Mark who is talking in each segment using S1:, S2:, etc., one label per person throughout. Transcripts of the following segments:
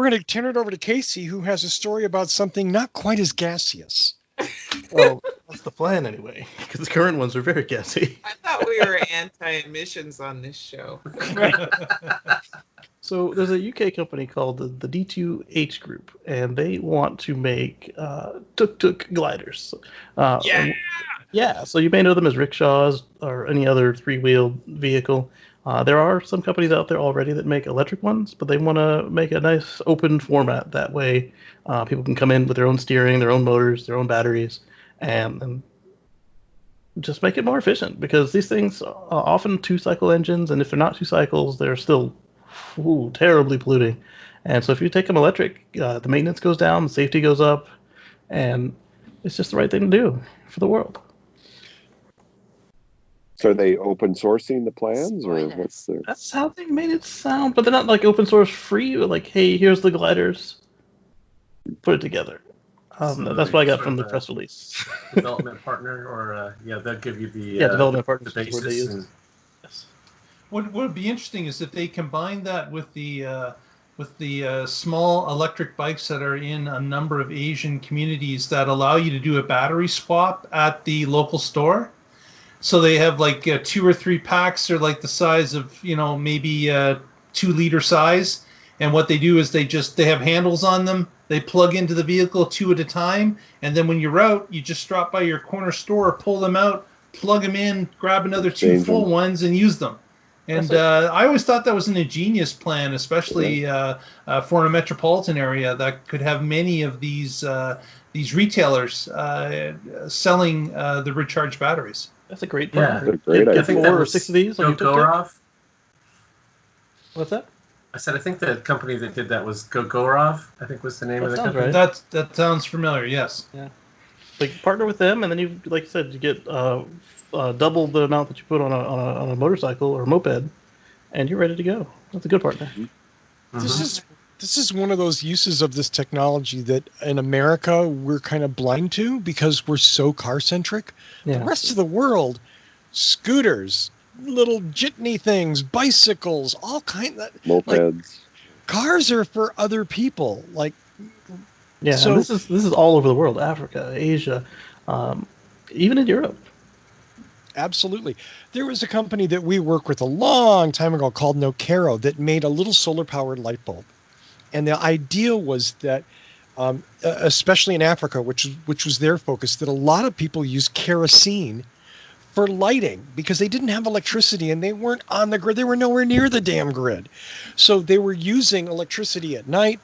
S1: we're going to turn it over to Casey, who has a story about something not quite as gaseous.
S2: Well, that's the plan anyway, because the current ones are very gassy.
S3: I thought we were anti-emissions on this show.
S2: So there's a UK company called the D2H Group, and they want to make Tuk Tuk gliders. Yeah, so you may know them as rickshaws or any other three-wheeled vehicle. There are some companies out there already that make electric ones, but they want to make a nice open format. That way people can come in with their own steering, their own motors, their own batteries, and just make it more efficient, because these things are often two-cycle engines, and if they're not two cycles, they're still terribly polluting. And so if you take them electric, the maintenance goes down, the safety goes up, and it's just the right thing to do for the world.
S4: So are they open sourcing the plans, or what's their...
S2: That's how they made it sound, but they're not like open source free. Like, hey, here's the gliders, put it together. That's what I got from the press release.
S5: Development partner, or they'll give you the
S2: development partner,
S5: the basis.
S2: Yes.
S6: What would be interesting is if they combine that with the small electric bikes that are in a number of Asian communities that allow you to do a battery swap at the local store. So they have like 2 or 3 packs. They're like the size of, maybe 2-liter size. And what they do is they have handles on them. They plug into the vehicle 2 at a time. And then when you're out, you just drop by your corner store, pull them out, plug them in, grab another 2 full ones and use them. And I always thought that was an ingenious plan, especially for a metropolitan area that could have many of these retailers selling the recharged batteries.
S2: That's a great plan.
S4: That's a great idea.
S5: I think
S2: 4 or 6 of these.
S5: Gogorov.
S2: What's that?
S5: I said I think the company that did that was Gogorov, I think was the name of the company.
S2: Right.
S6: That sounds familiar. Yes.
S2: Yeah. Like partner with them, and then you, like you said, you get double the amount that you put on a motorcycle or moped, and you're ready to go. That's a good partner.
S1: Mm-hmm. This is one of those uses of this technology that in America we're kind of blind to because we're so car centric. Yeah. The rest of the world, scooters, little jitney things, bicycles, all kinds of
S4: mopeds.
S1: Cars are for other people.
S2: So this is all over the world: Africa, Asia, even in Europe.
S1: Absolutely. There was a company that we worked with a long time ago called Nocaro that made a little solar-powered light bulb. And the idea was that, especially in Africa, which was their focus, that a lot of people use kerosene for lighting because they didn't have electricity and they weren't on the grid. They were nowhere near the damn grid. So they were using electricity at night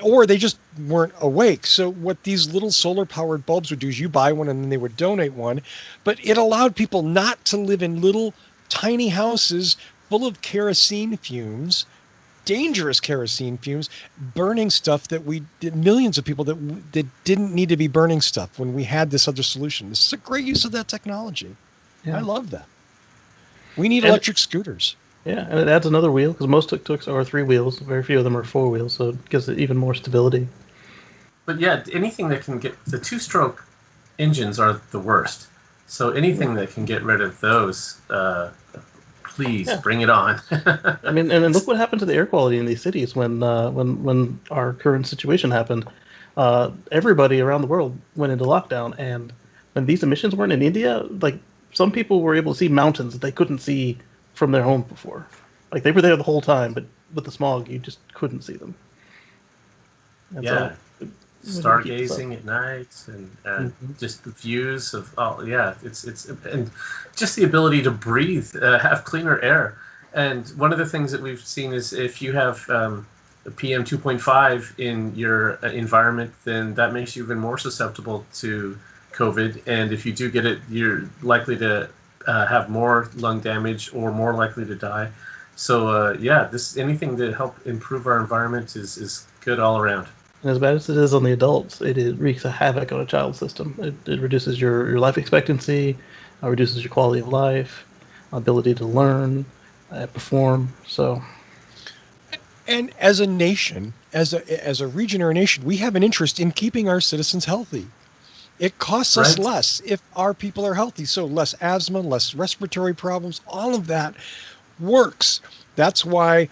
S1: or they just weren't awake. So what these little solar-powered bulbs would do is you buy one and then they would donate one. But it allowed people not to live in little tiny houses full of kerosene fumes, dangerous kerosene fumes, burning stuff that millions of people that didn't need to be burning stuff when we had this other solution. This is a great use of that technology. Yeah. I love that. We need electric scooters.
S2: Yeah, and it adds another wheel, because most tuk-tuks are 3 wheels. Very few of them are 4 wheels, so it gives it even more stability.
S5: But yeah, anything that can get... The 2-stroke engines are the worst. So anything that can get rid of those... Please bring it on.
S2: I mean, and look what happened to the air quality in these cities when our current situation happened. Everybody around the world went into lockdown, and when these emissions weren't in India, like some people were able to see mountains that they couldn't see from their home before. Like they were there the whole time, but with the smog, you just couldn't see them. And
S5: stargazing at night and just the views of it's and just the ability to breathe, have cleaner air. And one of the things that we've seen is if you have PM 2.5 in your environment, then that makes you even more susceptible to COVID. And if you do get it, you're likely to have more lung damage or more likely to die. So anything to help improve our environment is good all around.
S2: And as bad as it is on the adults, it wreaks a havoc on a child's system. It reduces your life expectancy, reduces your quality of life, ability to learn, perform. So,
S1: and as a nation, as a region or a nation, we have an interest in keeping our citizens healthy. It costs us less if our people are healthy. So less asthma, less respiratory problems, all of that works. That's why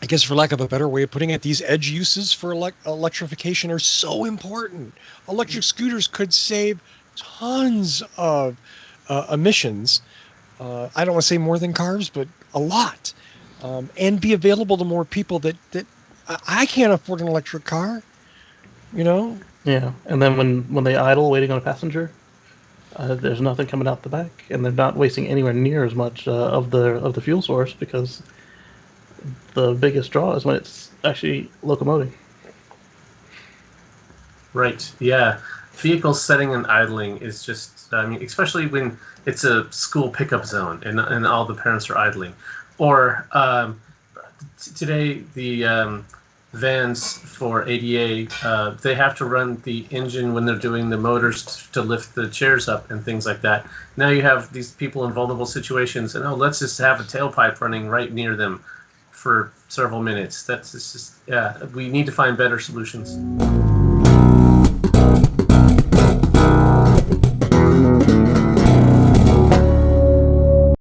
S1: I guess for lack of a better way of putting it, these edge uses for electrification are so important. Electric scooters could save tons of emissions. I don't want to say more than cars, but a lot. And be available to more people that I can't afford an electric car,
S2: Yeah, and then when they idle waiting on a passenger, there's nothing coming out the back, and they're not wasting anywhere near as much of the fuel source, because the biggest draw is when it's actually locomoting.
S5: Right. Yeah. Vehicles setting and idling is just, especially when it's a school pickup zone and all the parents are idling. Or today, the vans for ADA, they have to run the engine when they're doing the motors to lift the chairs up and things like that. Now you have these people in vulnerable situations, and let's just have a tailpipe running right near them for several minutes. We need to find better solutions.